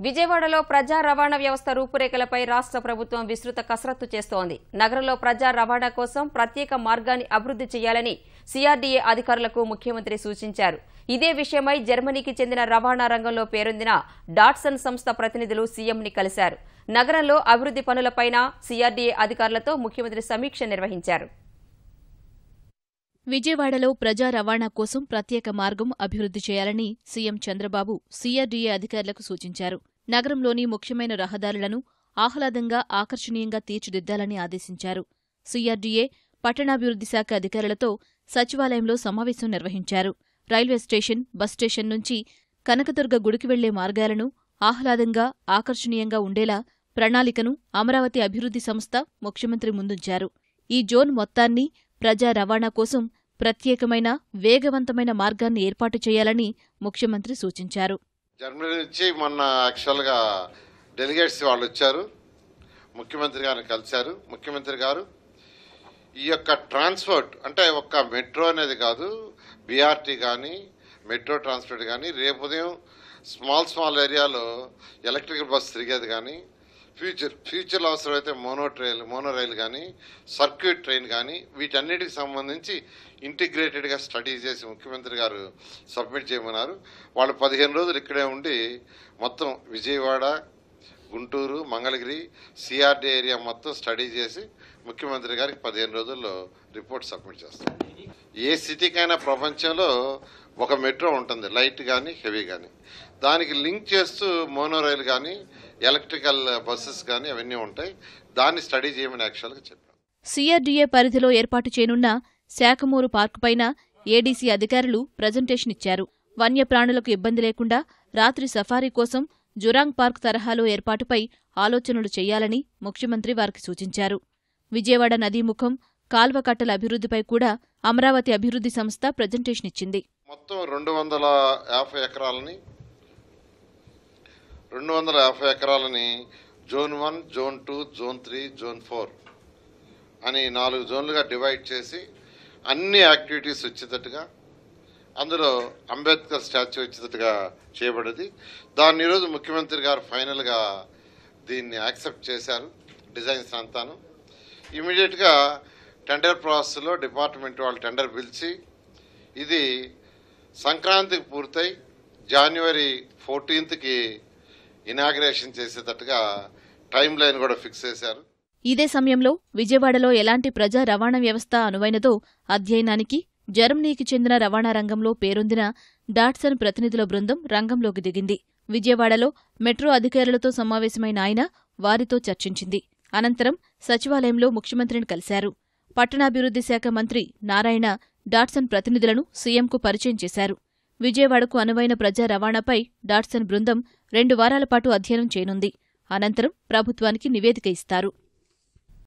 విజయవాడలో ప్రజా రవాణా వ్యవస్థ రూపురేఖలపై రాష్ట్ర ప్రభుత్వం విస్తృత కసరత్తు చేస్తోంది. నగరంలో ప్రజా రవాణా కోసం ప్రత్యేక మార్గాన్ని అభివృద్ధి చేయాలని సిఆర్డీఏ అధికారులకు ముఖ్యమంత్రి సూచించారు. ఇదే విషయమై జర్మనీకి చెందిన రవాణా రంగంలో పేరొందిన డాట్సన్ సంస్థ ప్రతినిధులు సీఎంని కలిశారు. నగరంలో అభివృద్ధి పనులపైన సిఆర్డీఏ అధికారులతో ముఖ్యమంత్రి సమీక్ష నిర్వహించారు. విజయవాడలో ప్రజా రవాణా కోసం ప్రత్యేక మార్గం అభివృద్ధి చేయాలని సీఎం చంద్రబాబు సిఆర్డీఏ అధికారులకు సూచించారు. నగరంలోని ముఖ్యమైన రహదారులను ఆహ్లాదంగా ఆకర్షణీయంగా తీర్చిదిద్దాలని ఆదేశించారు. సిఆర్డీఏ పట్టణాభివృద్ధి శాఖ అధికారులతో సచివాలయంలో సమావేశం నిర్వహించారు. రైల్వే స్టేషన్, బస్ స్టేషన్ నుంచి కనకదుర్గ గుడికి వెళ్లే మార్గాలను ఆహ్లాదంగా ఆకర్షణీయంగా ఉండేలా ప్రణాళికను అమరావతి అభివృద్ధి సంస్థ ముఖ్యమంత్రి ముందుంచారు. ఈ జోన్ మొత్తాన్ని ప్రజా రవాణా కోసం ప్రత్యేకమైన వేగవంతమైన మార్గాన్ని ఏర్పాటు చేయాలని ముఖ్యమంత్రి సూచించారు. జర్మనీ నుంచి మొన్న యాక్చువల్గా డెలిగేట్స్ వాళ్ళు వచ్చారు, ముఖ్యమంత్రి గారిని కలిశారు. ముఖ్యమంత్రి గారు ఈ యొక్క ట్రాన్స్పోర్ట్ అంటే ఒక్క మెట్రో అనేది కాదు, బీఆర్టీ కానీ మెట్రో ట్రాన్స్పోర్ట్ కానీ, రేపు ఉదయం స్మాల్ ఏరియాలో ఎలక్ట్రికల్ బస్ తిరిగేది కానీ, ఫ్యూచర్లో అవసరమైతే మోనో రైలు కానీ, సర్క్యూట్ ట్రైన్ కానీ, వీటన్నిటికి సంబంధించి ఇంటిగ్రేటెడ్గా స్టడీ చేసి ముఖ్యమంత్రి గారు సబ్మిట్ చేయమన్నారు. వాళ్ళు 15 రోజులు ఇక్కడే ఉండి మొత్తం విజయవాడ, గుంటూరు, మంగళగిరి, సిఆర్డీ ఏరియా మొత్తం స్టడీ చేసి ముఖ్యమంత్రి గారికి 15 రోజుల్లో రిపోర్ట్ సబ్మిట్ చేస్తారు. ఏ సిటీకైనా ప్రపంచంలో ఒక మెట్రో ఉంటుంది, లైట్ కానీ హెవీ కానీ. దానికి లింక్ చేస్తూ మోనో రైలు కానీ ఎలక్ట్రికల్ బస్సెస్ కానీ అవన్నీ ఉంటాయి. దాన్ని స్టడీ చేయమని యాక్చువల్గా చెప్పారు. సిఆర్డీఏ పరిధిలో ఏర్పాటు చేయనున్న శాఖమూరు పార్కుపైన ఏడీసీ అధికారులు ప్రజెంటేషన్ ఇచ్చారు. వన్యప్రాణులకు ఇబ్బంది లేకుండా రాత్రి సఫారీ కోసం జురాంగ్ పార్క్ తరహాలో ఏర్పాటుపై ఆలోచనలు చేయాలని ముఖ్యమంత్రి వారికి సూచించారు. విజయవాడ నదీముఖం, కాల్వ కట్టల అభివృద్ధిపై కూడా అమరావతి అభివృద్ధి సంస్థ ప్రజెంటేషన్ ఇచ్చింది. మొత్తం 250 ఎకరాలని జోన్ 1, జోన్ 2, జోన్ 3, జోన్ 4 అని 4 జోన్లుగా డివైడ్ చేసి అన్ని యాక్టివిటీస్ వచ్చేటట్టుగా, అందులో అంబేద్కర్ స్టాచ్యూ వచ్చేటట్టుగా చేయబడింది. దాన్ని ఈరోజు ముఖ్యమంత్రి గారు ఫైనల్గా దీన్ని యాక్సెప్ట్ చేశారు, డిజైన్స్ అంతాను. ఇమీడియట్గా టెండర్ ప్రాసెస్లో డిపార్ట్మెంట్ వాళ్ళు టెండర్ పిలిచి ఇది సంక్రాంతికి పూర్తయి జనవరి 14కి ఇనాగ్రేషన్ చేసేటట్టుగా టైం లైన్ కూడా ఫిక్స్ చేశారు. ఇదే సమయంలో విజయవాడలో ఎలాంటి ప్రజా రవాణా వ్యవస్థ అనువైనదో అధ్యయనానికి జర్మనీకి చెందిన రవాణా రంగంలో పేరొందిన డాట్సన్ ప్రతినిధుల బృందం రంగంలోకి దిగింది. విజయవాడలో మెట్రో అధికారులతో సమావేశమైన ఆయన వారితో చర్చించింది. అనంతరం సచివాలయంలో ముఖ్యమంత్రిని కలిశారు. పట్టణాభివృద్ధి శాఖ మంత్రి నారాయణ డాట్సన్ ప్రతినిధులను సీఎంకు పరిచయం చేశారు. విజయవాడకు అనువైన ప్రజా రవాణాపై డాట్సన్ బృందం 2 వారాల పాటు అధ్యయనం చేయనుంది. అనంతరం ప్రభుత్వానికి నివేదిక ఇస్తారు.